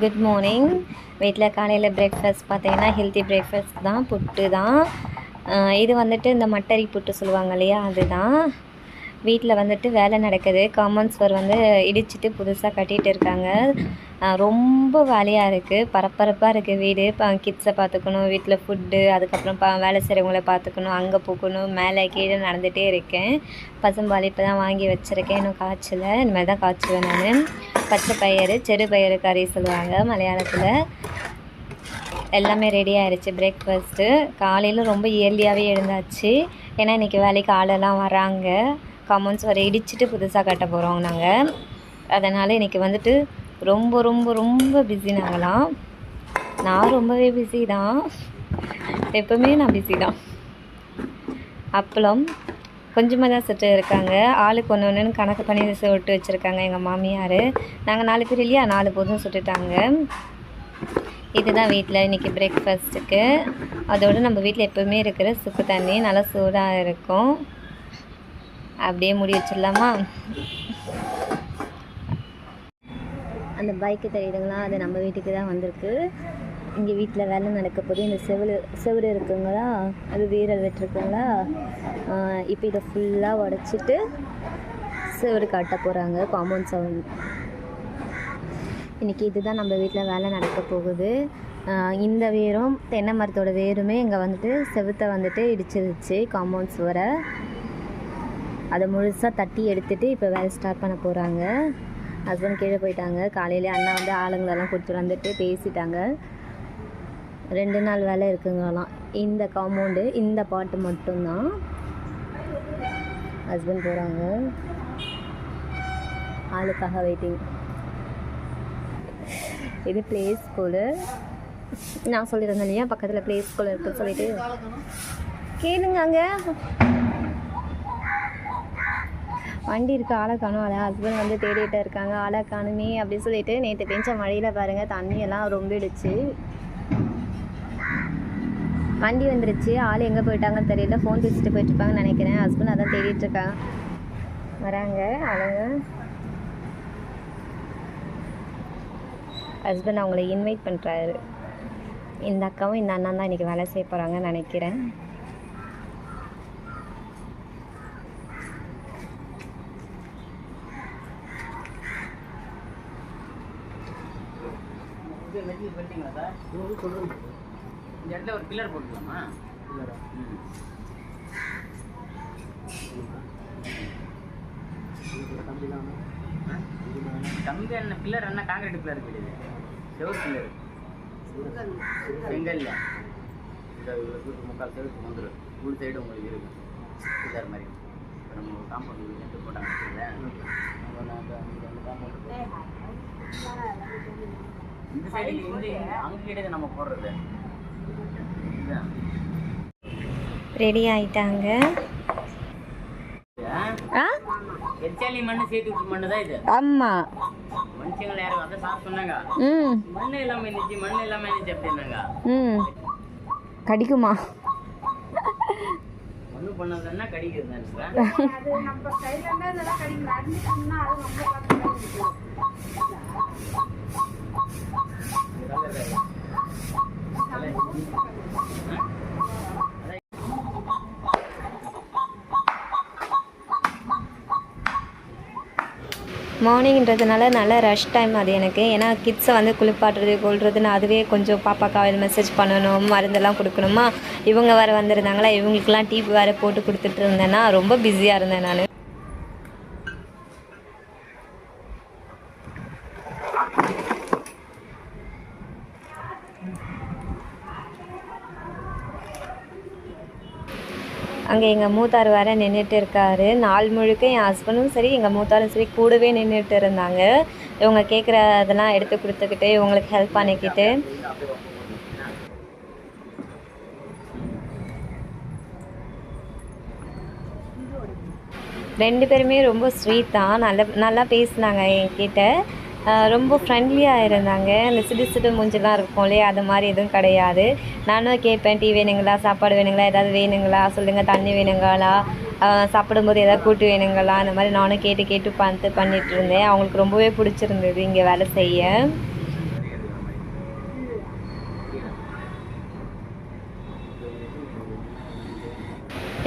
Good morning. வீட்டில் காலையில் breakfast பார்த்தீங்கன்னா ஹெல்த்தி பிரேக்ஃபாஸ்ட் தான், புட்டு தான். இது வந்துட்டு இந்த மட்டரி புட்டு சொல்லுவாங்க இல்லையா, அதுதான். வீட்டில் வந்துட்டு வேலை நடக்குது. காம்பவுண்ட் சுவர் வந்து இடிச்சிட்டு புதுசாக கட்டிகிட்டு இருக்காங்க. ரொம்ப வேலையாக இருக்குது, பரபரப்பாக இருக்குது வீடு. கிட்ஸை பார்த்துக்கணும், வீட்டில் ஃபுட்டு, அதுக்கப்புறம் வேலை செய்கிறவங்கள பார்த்துக்கணும், அங்கே போகணும், மேலே கீழே நடந்துகிட்டே இருக்கேன். பசும்பால் இப்போ தான் வாங்கி வச்சுருக்கேன், இன்னும் காய்ச்சல, இனிமேல் தான் காய்ச்சுவேன் நான். பச்சை பயிறு, செரு பயிறு கறி சொல்லுவாங்க மலையாளத்தில். எல்லாமே ரெடி ஆகிடுச்சு பிரேக்ஃபாஸ்ட்டு. காலையில் ரொம்ப இயர்லியாகவே எழுந்தாச்சு, ஏன்னா இன்றைக்கி வேலைக்கு ஆளெல்லாம் வராங்க. காம்பவுண்ட்ஸ் வரை இடிச்சிட்டு புதுசாக கட்ட போகிறோம் நாங்கள். அதனால் இன்றைக்கி வந்துட்டு ரொம்ப ரொம்ப ரொம்ப பிஸி நாங்களாம். நான் ரொம்பவே பிஸி தான், எப்போவுமே நான் பிஸி தான். அப்பளம் கொஞ்சமாக தான் சுட்டு இருக்காங்க, ஆளுக்கு ஒன்று ஒன்றுன்னு கணக்கு பண்ணி சுட்டு வச்சுருக்காங்க எங்கள் மாமியார். நாங்கள் 4 பேர் இல்லையா, 4 போதும் சுட்டுட்டாங்க. இதுதான் வீட்டில் இன்றைக்கி பிரேக்ஃபாஸ்ட்டுக்கு. அதோடு நம்ம வீட்டில் எப்போவுமே இருக்கிற சுக்கு தண்ணி நல்லா சூடாக இருக்கும். அப்படியே மூடி வச்சிடலாமா? அந்த பைக்கு தெரியுதுங்களா, அது நம்ம வீட்டுக்கு தான் வந்திருக்கு. இங்கே வீட்டில் வேலை நடக்க போது. இந்த செவுரு இருக்குங்களா, அது வீரல் வெட்டிருக்குங்களா, இப்போ இதை ஃபுல்லாக உடச்சிட்டு செவுரு காட்ட போகிறாங்க, காம்பவுண்ட் செவுரு. இன்றைக்கி இதுதான் நம்ம வீட்டில் வேலை நடக்க போகுது. இந்த வேரும் தென்னை மரத்தோட வேருமே இங்கே வந்துட்டு செவுத்தை வந்துட்டு இடிச்சிருச்சு காம்பவுண்ட் சுவரை. அதை முழுசாக தட்டி எடுத்துகிட்டு இப்போ வேலை ஸ்டார்ட் பண்ண போகிறாங்க. ஹஸ்பண்ட் கீழே போயிட்டாங்க. காலையிலே அண்ணா வந்து ஆளுங்களெல்லாம் கொடுத்துட்டு வந்துட்டு பேசிட்டாங்க. 2 நாள் வேலை இருக்குங்களாம். இந்த காம்பவுண்டு, இந்த பாட்டு மட்டும்தான். ஹஸ்பண்ட் போகிறாங்க, ஆளுக்காக வெயிட்டிங். இது ப்ளே ஸ்கூலு. நான் சொல்லியிருந்தேன் இல்லையா, பக்கத்தில் ப்ளே ஸ்கூல் இருக்குன்னு சொல்லிட்டு கேளுங்க. அங்கே வண்டி இருக்குது, ஆளை காணும். அதை ஹஸ்பண்ட் வந்து தேடிகிட்டே இருக்காங்க, ஆளை காணுமே அப்படின்னு சொல்லிட்டு. நேற்று பெஞ்ச மழையில் பாருங்கள், தண்ணியெல்லாம் ரொம்பிடுச்சு. வண்டி வந்துருச்சு, ஆள் எங்கே போயிட்டாங்கன்னு தெரியல, ஃபோன் பேசிட்டு போயிட்டுருப்பாங்கன்னு நினைக்கிறேன். ஹஸ்பண்ட் அதான் தேடிட்டுருக்காங்க. வராங்க ஆளுங்க. ஹஸ்பண்ட் அவங்கள இன்வைட் பண்ணுறாரு. இந்த அக்காவும் இந்த அண்ணா தான் இன்றைக்கி வேலை செய்ய போகிறாங்கன்னு நினைக்கிறேன். இந்த இடத்துல ஒரு பில்லர் போட்டுக்கலாமா? கம்பி என்ன பில்லர் என்ன காங்கிரீட் பில்லர் கிடையாது, செவர் பில்லர், செங்கல்ல முக்கால் செவருக்கு வந்துடும். ஃபுல் சைடு உங்களுக்கு இருக்கும் பில்லர் மாதிரி. இப்போ நம்ம காம்பவுண்ட் எடுத்து போட்டாங்க, இந்த சைடு இந்த அங்கே கிடையாது நம்ம போடுறது. ரெடி ஆயிட்டாங்க. எச்சாலி மண்ணு சேர்த்து மண்ணு தான் இது. ஆமா, மனுஷங்களை யாரும் அதை சாப்பிட்டு சொன்னாங்க. மண்ணு இல்லாம இருந்துச்சு, மண்ணு இல்லாம இருந்துச்சு அப்படின்னாங்க. கடிக்குமா? மண்ணு பண்ணதுன்னா கடிக்குது. மார்னிங்கிறதுனால நல்ல ரஷ் டைம் அது எனக்கு. ஏன்னா கிட்ஸை வந்து குளிப்பாட்டுறது கொள்றதுன்னு அதுவே கொஞ்சம் பாப்பாக்கா மெசேஜ் பண்ணணும், மருந்தெல்லாம் கொடுக்கணுமா. இவங்க வேறு வந்திருந்தாங்களா, இவங்களுக்கெல்லாம் டீ வேறு போட்டு கொடுத்துட்டு இருந்தேன்னா ரொம்ப பிஸியாக இருந்தேன் நான். அங்கே எங்கள் மூத்தார் வேறு நின்றுட்டு இருக்காரு. நாள் முழுக்க என் ஹஸ்பண்டும் சரி எங்கள் மூத்தாரும் சரி கூடவே நின்றுட்டு இருந்தாங்க. இவங்க கேட்குறதெல்லாம் எடுத்து கொடுத்துக்கிட்டு இவங்களுக்கு ஹெல்ப் பண்ணிக்கிட்டு. ரெண்டு பேருமே ரொம்ப ஸ்வீட் தான், நல்லா பேசினாங்க என்கிட்ட. ரொம்ப ஃப்ரெண்ட்லியாக இருந்தாங்க. இந்த சிடு மூஞ்செல்லாம் இருக்கும் இல்லையா, அது மாதிரி எதுவும் கிடையாது. நானும் கேட்பேன், டீ வேணுங்களா, சாப்பாடு வேணுங்களா, ஏதாவது வேணுங்களா சொல்லுங்கள், தண்ணி வேணுங்களா, சாப்பிடும்போது ஏதாவது கூட்டு வேணுங்களா, அந்த மாதிரி நானும் கேட்டு பண்ணிட்டு இருந்தேன். அவங்களுக்கு ரொம்பவே பிடிச்சிருந்தது இங்கே வேலை செய்ய.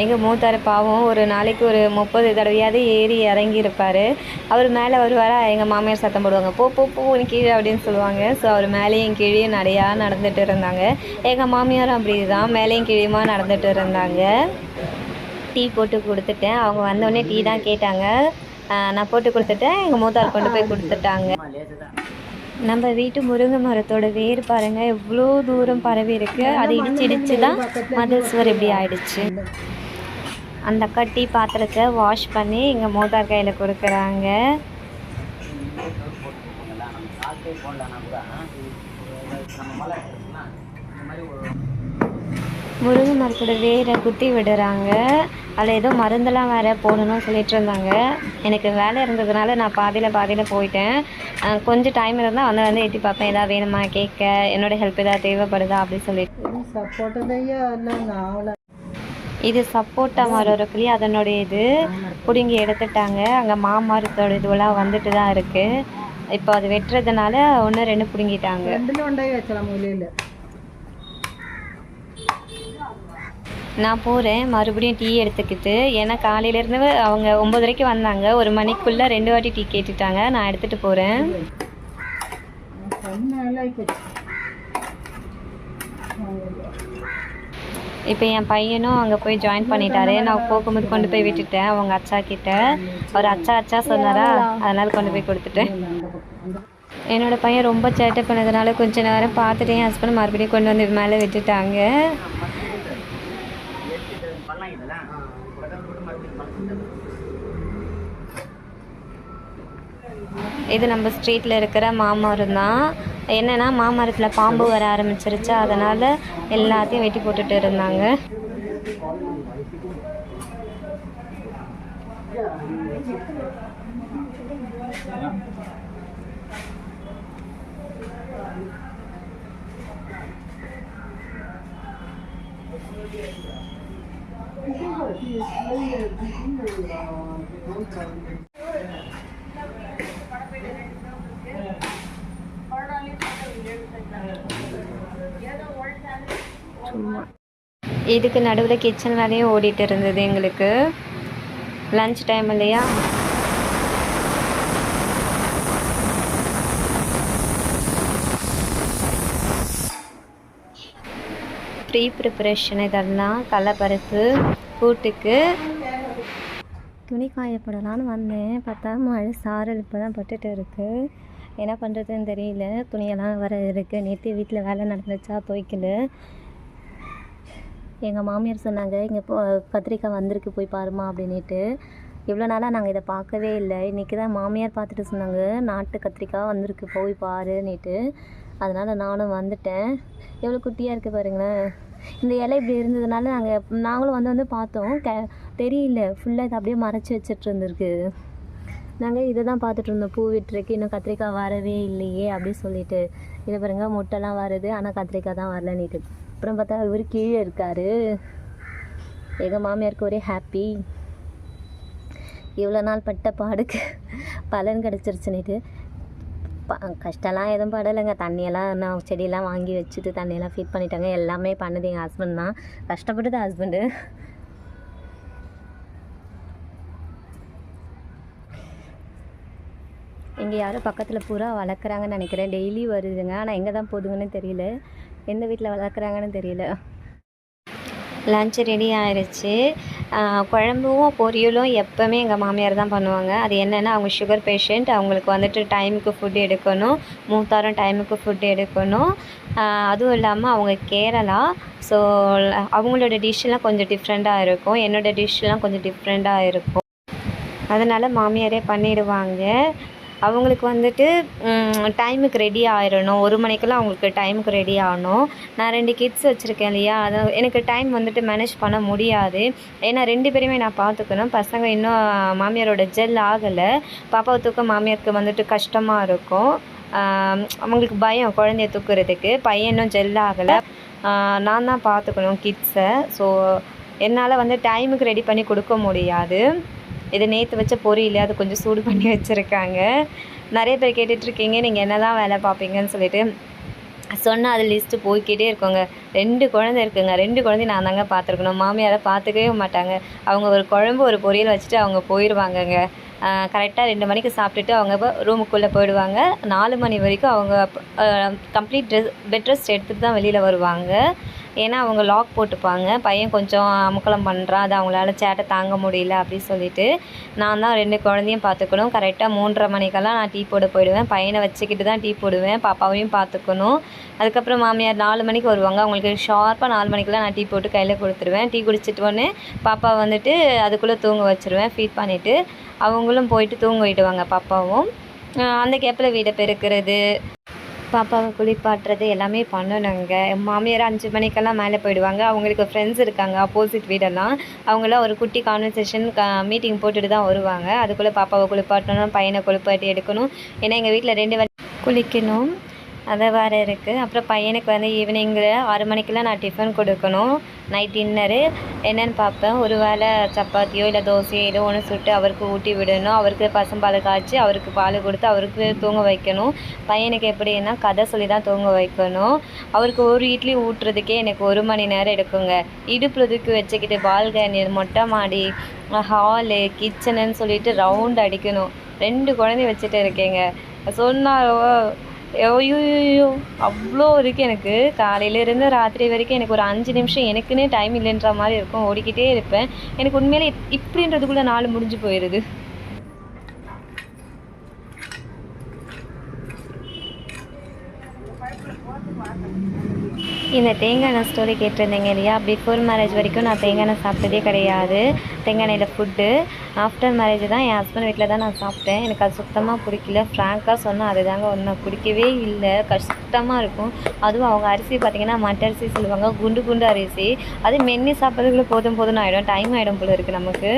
எங்கள் மூத்தார் பாவம் ஒரு நாளைக்கு ஒரு 30 தடவையாவது ஏறி இறங்கி இருப்பார். அவர் மேலே வருவாரா, எங்கள் மாமியார் சத்தம் போடுவாங்க, போ போ போ நீ கீழே அப்படின்னு சொல்லுவாங்க. ஸோ அவர் மேலேயும் கீழேயும் நிறையா நடந்துட்டு இருந்தாங்க. எங்கள் மாமியாரும் அப்படி தான் மேலேயும் கீழேயுமா நடந்துட்டு இருந்தாங்க. டீ போட்டு கொடுத்துட்டேன். அவங்க வந்தோடனே டீ தான் கேட்டாங்க. நான் போட்டு கொடுத்துட்டேன். எங்கள் மூத்தார் கொண்டு போய் கொடுத்துட்டாங்க. நம்ம வீட்டு முருங்கை மரத்தோட வேர் பாருங்கள் எவ்வளோ தூரம் பரவி இருக்குது. அது இடிச்சு தான் மதில் சுவர் இப்படி ஆயிடுச்சு. அந்த அக்கா டீ பாத்திரத்தை வாஷ் பண்ணி எங்கள் மூத்தார் கையில் கொடுக்குறாங்க. முருங்கை மரத்தோட வேரை குத்தி விடுறாங்க. அதில் ஏதோ மருந்தெல்லாம் வேறு போடணும்னு சொல்லிட்டு இருந்தாங்க. எனக்கு வேலை இருந்ததுனால நான் பாதியில் போயிட்டேன். கொஞ்சம் டைம் இருந்தால் வந்து எட்டி பார்ப்பேன், ஏதாவது வேணுமா கேட்க, என்னோட ஹெல்ப் ஏதாவது தேவைப்படுதா அப்படின்னு சொல்லிட்டு. இது சப்போட்டா மரம் இருக்குல்லையே, அதனுடைய இது பிடுங்கி எடுத்துட்டாங்க. அங்கே மாமரத்தோட இதுவெல்லாம் வந்துட்டு தான் இருக்குது. இப்போ அது வெட்டுறதுனால 1-2 பிடுங்கிட்டாங்க. நான் போகிறேன் மறுபடியும் டீ எடுத்துக்கிட்டு. ஏன்னா காலையிலேருந்து அவங்க 9:30 வந்தாங்க. 1 மணிக்குள்ளே 2 வாட்டி டீ கேட்டுட்டாங்க. நான் எடுத்துகிட்டு போகிறேன். இப்போ என் பையனும் அங்கே போய் ஜாயின் பண்ணிட்டாரு. நான் போகும்போது கொண்டு போய் விட்டுட்டேன் அவங்க அச்சா கிட்ட. அவர் அச்சா சொன்னாரா, அதனால் கொண்டு போய் கொடுத்துட்டேன். என்னோடய பையன் ரொம்ப சேட்டை பண்ணதுனால கொஞ்ச நேரம் பார்த்துட்டு என் ஹஸ்பண்ட் மறுபடியும் கொண்டு வந்து இது மேலே விட்டுட்டாங்க. இது நம்ம ஸ்ட்ரீட்டில் இருக்கிற மாமரம் தான். என்னென்னா மாமரத்தில் பாம்பு வர ஆரம்பிச்சிருச்சு. அதனால் எல்லாத்தையும் வெட்டி போட்டுட்டு இருந்தாங்க. இதுக்கு நடுவில் கிச்சன் வேலையும் ஓடிட்டு இருந்தது. எங்களுக்கு லஞ்ச் டைம் இல்லையா. ப்ரீ ப்ரிப்பரேஷன் இதெல்லாம் கடலைப்பருப்பு கூட்டுக்கு. துணி காயப்படலான்னு வந்தேன், பார்த்தா மழை சாரல் இப்போ தான் பட்டுட்டு இருக்குது. என்ன பண்ணுறதுன்னு தெரியல. துணியெல்லாம் வர இருக்குது. நேற்று வீட்டில் வேலை நடந்துச்சா துவைக்கல. எங்கள் மாமியார் சொன்னாங்க, இங்கே கத்திரிக்காய் வந்திருக்கு போய் பாருமா அப்படின்ட்டு. இவ்வளோ நாளாக நாங்கள் இதை பார்க்கவே இல்லை. இன்றைக்கி தான் மாமியார் பார்த்துட்டு சொன்னாங்க, நாட்டு கத்திரிக்காய் வந்திருக்கு போய் பாருன்னுட்டு. அதனால் நானும் வந்துட்டேன். எவ்வளோ குட்டியாக இருக்குது பாருங்களேன். இந்த இலை இப்படி இருந்ததுனால நாங்களும் வந்து பார்த்தோம். தெரியல, ஃபுல்லாக இதை அப்படியே மறைச்சி வச்சுட்டு இருந்திருக்கு. நாங்கள் இதை தான் பார்த்துட்டு இருந்தோம், பூ விட்டுருக்கு, இன்னும் கத்திரிக்காய் வரவே இல்லையே அப்படி சொல்லிட்டு. இதை பாருங்க, முட்டைலாம் வருது, ஆனால் கத்திரிக்காய் தான் வரலன்னுட்டு. அப்புறம் பார்த்தா இவர் கீழே இருக்கார். எங்கள் மாமியாருக்கு ஒரே ஹாப்பி. இவ்வளோ நாள் பட்ட பாடுக்கு பலன் கிடச்சிருச்சுன்னுட்டு. கஷ்டம்லாம் எதுவும் படலைங்க. தண்ணியெல்லாம் நான் செடியெல்லாம் வாங்கி வச்சுட்டு தண்ணியெல்லாம் ஃபீட் பண்ணிட்டாங்க. எல்லாமே பண்ணது எங்கள் ஹஸ்பண்ட் தான். கஷ்டப்பட்டது ஹஸ்பண்டு. இங்கே யாரும் பக்கத்தில் பூரா வளர்க்குறாங்கன்னு நினைக்கிறேன். டெய்லி வருதுங்க, ஆனால் எங்கே தான் போதுங்கன்னு தெரியல. எந்த வீட்டில் வளர்க்குறாங்கன்னு தெரியல. லன்ச் ரெடி ஆயிடுச்சு. குழம்பும் பொரியலும் எப்போவுமே எங்கள் மாமியார் தான் பண்ணுவாங்க. அது என்னென்னா, அவங்க சுகர் பேஷண்ட், அவங்களுக்கு வந்துட்டு டைமுக்கு ஃபுட் எடுக்கணும். மூத்தாரும் டைமுக்கு ஃபுட் எடுக்கணும். அதுவும் இல்லாமல் அவங்க கேரளா. ஸோ அவங்களோட டிஷ்ஷெலாம் கொஞ்சம் டிஃப்ரெண்ட்டாக இருக்கும். என்னோடய டிஷ்ஷெலாம் கொஞ்சம் டிஃப்ரெண்ட்டாக இருக்கும். அதனால் மாமியாரே பண்ணிடுவாங்க. அவங்களுக்கு வந்துட்டு டைமுக்கு ரெடி ஆயிடணும். 1 மணிக்கெல்லாம் அவங்களுக்கு டைமுக்கு ரெடி ஆகணும். நான் 2 கிட்ஸ் வச்சுருக்கேன் இல்லையா, அதை எனக்கு டைம் வந்துட்டு மேனேஜ் பண்ண முடியாது. ஏன்னா 2 பேருமே நான் பார்த்துக்கணும். பசங்க இன்னும் மாமியாரோட ஜெல் ஆகலை. பாப்பாவை தூக்க மாமியாருக்கு வந்துட்டு கஷ்டமாக இருக்கும். அவங்களுக்கு பயம் குழந்தைய தூக்குறதுக்கு. பையனும் ஜெல் ஆகலை. நான் தான் பார்த்துக்கணும் கிட்ஸை. ஸோ என்னால் வந்து டைமுக்கு ரெடி பண்ணி கொடுக்க முடியாது. இது நேற்று வச்ச பொரியல், அது கொஞ்சம் சூடு பண்ணி வச்சுருக்காங்க. நிறைய பேர் கேட்டுட்ருக்கீங்க, நீங்கள் என்ன தான் வேலை பார்ப்பீங்கன்னு சொல்லிட்டு. சொன்னால் அது லிஸ்ட்டு போய்க்கிட்டே இருக்குங்க. 2 குழந்தை இருக்குங்க. 2 குழந்தையும் நான் தாங்க பார்த்துருக்கணும். மாமியாரை பார்த்துக்கவே மாட்டாங்க. அவங்க ஒரு குழம்பு, ஒரு பொரியல் வச்சுட்டு அவங்க போயிடுவாங்கங்க. கரெக்டாக 2 மணிக்கு சாப்பிட்டுட்டு அவங்க ரூமுக்குள்ளே போயிடுவாங்க. 4 மணி வரைக்கும் அவங்க கம்ப்ளீட் பெட் ரெஸ்ட் எடுத்துகிட்டு தான் வெளியில் வருவாங்க. ஏன்னா அவங்க லாக் போட்டுப்பாங்க. பையன் கொஞ்சம் அமக்கலம் பண்ணுறான், அது அவங்களால சேட்டை தாங்க முடியல அப்படின்னு சொல்லிட்டு நான் தான் 2 குழந்தையும் பார்த்துக்கணும். கரெக்டாக 3:30 மணிக்கெல்லாம் நான் டீ போட போயிடுவேன். பையனை வச்சுக்கிட்டு தான் டீ போடுவேன். பாப்பாவையும் பார்த்துக்கணும். அதுக்கப்புறம் மாமியார் 4 மணிக்கு வருவாங்க. அவங்களுக்கு ஷார்ப்பாக 4 மணிக்கெல்லாம் நான் டீ போட்டு கையில் கொடுத்துருவேன். டீ குடிச்சிட்டோன்னே பாப்பா வந்துட்டு அதுக்குள்ளே தூங்க வச்சுருவேன். ஃபீட் பண்ணிவிட்டு அவங்களும் போயிட்டு தூங்கிடுவாங்க பாப்பாவும். அந்த கேப்பில் வீடை பெருக்கிறது, பாப்பாவை குளிப்பாட்டுறது எல்லாமே பண்ணணுங்க. மாமியார் 5 மணிக்கெல்லாம் மேலே போயிடுவாங்க. அவங்களுக்கு ஃப்ரெண்ட்ஸ் இருக்காங்க ஆப்போசிட் வீடெல்லாம். அவங்களாம் ஒரு குட்டி கான்வர்சேஷன் மீட்டிங் போட்டுட்டு தான் வருவாங்க. அதுக்குள்ளே பாப்பாவை குளிப்பாட்டணும், பையனை குளிப்பாட்டி எடுக்கணும். ஏன்னா எங்கள் வீட்டில் 2 வேளை குளிக்கணும். அது வேறு இருக்குது. அப்புறம் பையனுக்கு வந்து ஈவினிங்கில் 6 மணிக்கெல்லாம் நான் டிஃபன் கொடுக்கணும். நைட் டின்னரு என்னென்னு பார்ப்பேன். ஒரு வேளை சப்பாத்தியோ இல்லை தோசையோ ஏதோ ஒன்று சுட்டு அவருக்கு ஊட்டி விடணும். அவருக்கு பசும்பால் காய்ச்சி அவருக்கு பால் கொடுத்து அவருக்கு தூங்க வைக்கணும். பையனுக்கு எப்படின்னா கதை சொல்லி தான் தூங்க வைக்கணும். அவருக்கு ஒரு இட்லி ஊட்டுறதுக்கே எனக்கு 1 மணி நேரம் எடுக்குங்க. இடுப்பில் தூக்கி வச்சுக்கிட்டு பால்கனி, மொட்டை மாடி, ஹாலு, கிச்சனுன்னு சொல்லிட்டு ரவுண்ட் அடிக்கணும். 2 குழந்தைய வச்சுட்டு இருக்கேங்க. சொன்னாலோ ஐயோ அவ்வளோ இருக்குது எனக்கு. காலையிலேருந்து ராத்திரி வரைக்கும் எனக்கு ஒரு 5 நிமிஷம் எனக்குன்னே டைம் இல்லைன்ற மாதிரி இருக்கும். ஓடிக்கிட்டே இருப்பேன். எனக்கு உண்மையிலே இப்படின்றதுக்குள்ளே நாள் முடிஞ்சு போயிடுது. இந்த தேங்காய் எண்ணெய் ஸ்டோரி கேட்டிருந்தீங்க இல்லையா? பிஃபோர் மேரேஜ் வரைக்கும் நான் தேங்காய் எண்ணெய் சாப்பிட்டதே கிடையாது. தேங்காய் எண்ணெயில் ஃபுட்டு ஆஃப்டர் மேரேஜ் தான் என் ஹஸ்பண்ட் வீட்டில் தான் நான் சாப்பிட்டேன். எனக்கு அது சுத்தமாக பிடிக்கல. ஃப்ராங்காக சொன்னால் அதுதாங்க ஒன்று பிடிக்கவே இல்லை. கஷ்டமாக இருக்கும். அதுவும் அவங்க அரிசி பார்த்திங்கன்னா மட்டை அரிசி சொல்லுவாங்க, குண்டு குண்டு அரிசி. அது மென்று சாப்பிட்றதுக்குள்ளே போதும்னு ஆகிடும். டைம் ஆகிடும் போல இருக்குது நமக்கு.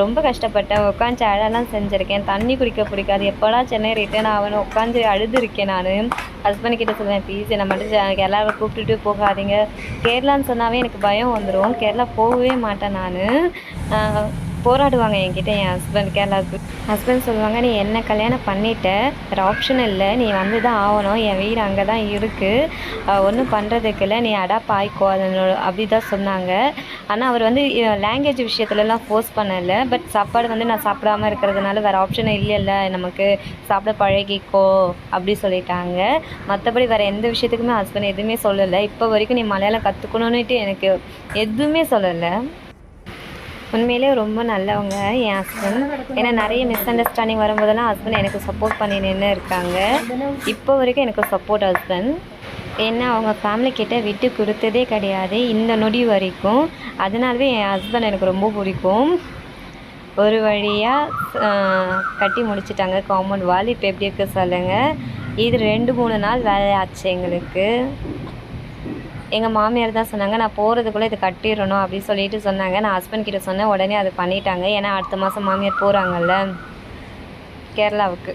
ரொம்ப கஷ்டப்பட்டேன். உட்காந்து அழலாம் செஞ்சுருக்கேன். தண்ணி குடிக்க பிடிக்காது. எப்போடா சென்னை ரிட்டர்ன் ஆகணும் உட்காந்து அழுதுருக்கேன் நான். ஹஸ்பண்ட் கிட்ட சொல்லுவேன், ப்ளீஸ் என்னை மட்டும் கேரளாவை கூப்பிட்டுட்டு போகாதீங்க. கேரளான்னு சொன்னாவே எனக்கு பயம் வந்துடும். கேரளா போகவே மாட்டேன் நான். போராடுவாங்க என்கிட்ட என் ஹஸ்பண்ட். கேரளாவுக்கு ஹஸ்பண்ட் சொல்லுவாங்க, நீ என்ன கல்யாணம் பண்ணிட்ட, வேறு ஆப்ஷன் இல்லை, நீ வந்து தான் ஆகணும், என் வீடு அங்கே தான் இருக்குது, ஒன்றும் பண்ணுறதுக்கு இல்லை, நீ அடாப்ட் ஆகிக்கோ அதனோட அப்படி தான் சொன்னாங்க. ஆனால் அவர் வந்து லாங்குவேஜ் விஷயத்துலலாம் ஃபோர்ஸ் பண்ணலை. பட் சாப்பாடு வந்து நான் சாப்பிடாமல் இருக்கிறதுனால வேறு ஆப்ஷன் இல்லைல்ல, நமக்கு சாப்பிட பழகிக்கோ அப்படி சொல்லிட்டாங்க. மற்றபடி வேறு எந்த விஷயத்துக்குமே ஹஸ்பண்ட் எதுவுமே சொல்லலை. இப்போ வரைக்கும் நீ மலையாளம் கற்றுக்கணுன்னுட்டு எனக்கு எதுவுமே சொல்லலை. உண்மையிலே ரொம்ப நல்லவங்க என் ஹஸ்பண்ட். ஏன்னா நிறைய மிஸ் அண்டர்ஸ்டாண்டிங் வரும்போதெல்லாம் ஹஸ்பண்ட் எனக்கு சப்போர்ட் பண்ணி நின்று இருக்காங்க. இப்போ வரைக்கும் எனக்கு சப்போர்ட் ஹஸ்பண்ட். ஏன்னா அவங்க ஃபேமிலி கிட்ட விட்டு கொடுத்ததே கிடையாது இந்த நொடி வரைக்கும். அதனாலவே என் ஹஸ்பண்ட் எனக்கு ரொம்ப பிடிக்கும். ஒரு வழியாக கட்டி முடிச்சிட்டாங்க காம்பவுண்ட் வால். இப்போ எப்படி இருக்குது சொல்லுங்கள். இது 2-3 நாள் வேலை ஆச்சு எங்களுக்கு. எங்கள் மாமியார் தான் சொன்னாங்க, நான் போகிறதுக்குள்ளே இது கட்டிடணும் அப்படின்னு சொல்லிட்டு சொன்னாங்க. நான் ஹஸ்பண்ட் கிட்ட சொன்னேன். உடனே அது பண்ணிட்டாங்க. ஏன்னா அடுத்த மாதம் மாமியார் போகிறாங்கல்ல கேரளாவுக்கு.